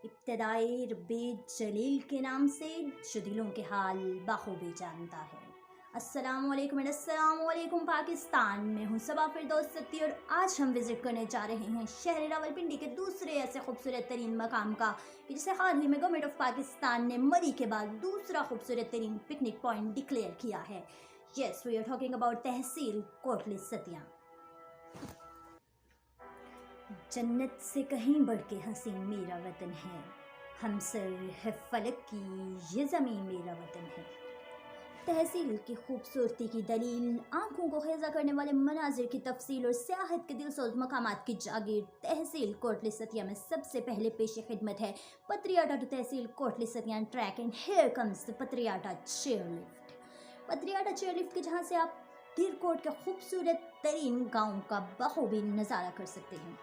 ابتدائی رب جلیل کے نام سے جو دلوں کے حال بخوبی جانتا ہے۔ السلام علیکم پاکستان، میں ہوں صبا ستی، اور آج ہم وزٹ کرنے جا رہے ہیں شہر راولپنڈی کے دوسرے ایسے خوبصورت ترین مقام کا جسے حال ہی میں گورنمنٹ آف پاکستان نے مری کے بعد دوسرا خوبصورت ترین پکنک پوائنٹ ڈکلیئر کیا ہے۔ یس، وی آر ٹاکنگ اباؤٹ تحصیل کوٹلی ستیاں۔ جنت سے کہیں بڑھ کے حسین میرا وطن ہے، ہمسر ہے فلک کی یہ زمین میرا وطن ہے۔ تحصیل کی خوبصورتی کی دلیل، آنکھوں کو خیزہ کرنے والے مناظر کی تفصیل اور سیاحت کے دلسوز مقامات کی جاگیر تحصیل کوٹلی ستیاں میں سب سے پہلے پیش خدمت ہے پتریاٹا ٹو تحصیل Kotli Sattian track, and here comes the Patriata chair lift. Patriata chair lift کی جہاں سے آپ دیر کوٹ کے خوبصورت ترین گاؤں کا بخوبی نظارہ کر سکتے ہیں۔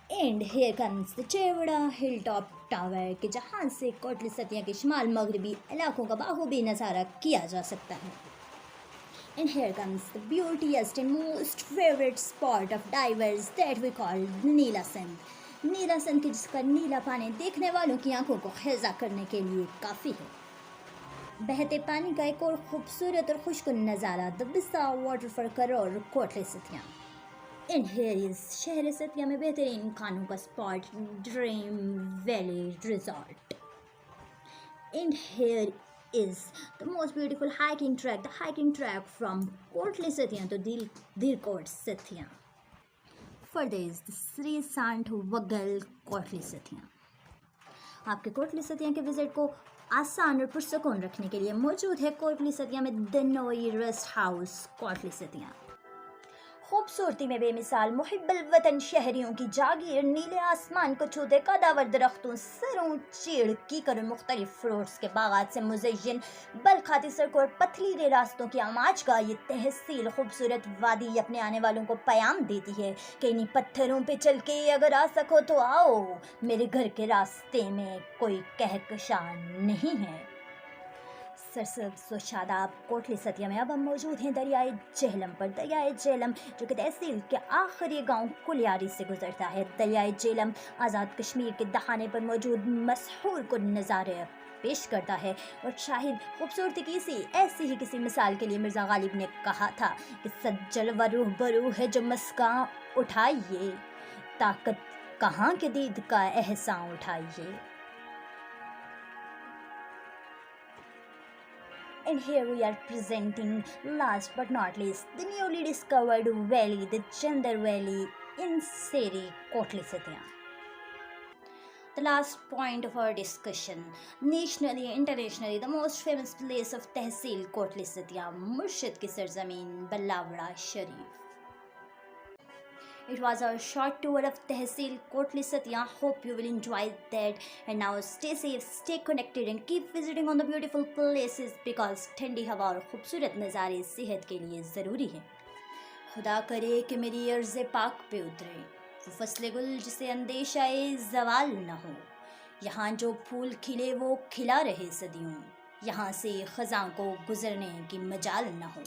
اینڈ ہیئر کمز دی چیوڑا ہل ٹاپ ٹاور کے جہاں سے کوٹلی ستیاں کے شمال مغربی علاقوں کا بخوبی نظارہ کیا جا سکتا ہے۔ And here comes the beautiest and most favourite spot of divers that we call Neela Sandh. نیلا سندھ کے جس کا نیلا پانی دیکھنے والوں کی آنکھوں کو خیزہ کرنے کے لیے کافی ہے۔ بہتے پانی کا ایک اور خوبصورت اور خوشگوار نظارہ the Basa water for Karor Kotli Sattian. And here is شہر ستیاں میں بہترین کھانوں کا spot dream valley resort. And here is the most beautiful hiking track from Kotli Sattian to Dhir Kot Sattian. Further is the سری سانٹھ وگل کوٹلی ستیاں۔ آپ کے کوٹلی ستیاں کے وزٹ کو آسان اور پرسکون رکھنے کے لیے موجود ہے کوٹلی ستیاں میں دنوئی ریسٹ ہاؤس کوٹلی ستیاں۔ خوبصورتی میں بے مثال محب الوطن شہریوں کی جاگیر، نیلے آسمان کو چھوتے قداور درختوں، سروں چیڑ کیکر اور مختلف فروٹس کے باغات سے مزین بلکھاتی سڑکوں اور پتھریلے راستوں کی آماج کا یہ تحصیل خوبصورت وادی اپنے آنے والوں کو پیام دیتی ہے کہ انہیں پتھروں پہ چل کے اگر آ سکو تو آؤ، میرے گھر کے راستے میں کوئی کہکشان نہیں ہے۔ سرسبز و شاداب کوٹلی ستیاں میں اب ہم موجود ہیں دریائے جہلم پر۔ دریائے جہلم جو کہ تحصیل کے آخری گاؤں کلیاری سے گزرتا ہے۔ دریائے جہلم آزاد کشمیر کے دہانے پر موجود مسحور کن نظارے پیش کرتا ہے، اور شاہد خوبصورتی کی ایسی ہی کسی مثال کے لیے مرزا غالب نے کہا تھا کہ سجل و روح برو ہے جو مسکاں اٹھائیے، طاقت کہاں کے دید کا احسان اٹھائیے۔ And here we are presenting, last but not least, the newly discovered valley, the Chandar Valley in Seri Kotli Satyan. The last point of our discussion, nationally and internationally, the most famous place of Tehsil Kotli Satyan, Murshid ki sarzameen Ballawada Sharif. It was our short tour of Tehsil Kotli Satyan. Hope you will enjoy that. And now stay safe, stay connected and keep visiting on the beautiful places because ٹھنڈی ہوا اور خوبصورت نظارے صحت کے لیے ضروری ہیں۔ خدا کرے کہ میری عرض پاک پہ اترے وہ فصل گل جسے اندیشہ زوال نہ ہو، یہاں جو پھول کھلے وہ کھلا رہے صدیوں، یہاں سے خزاں کو گزرنے کی مجال نہ ہو۔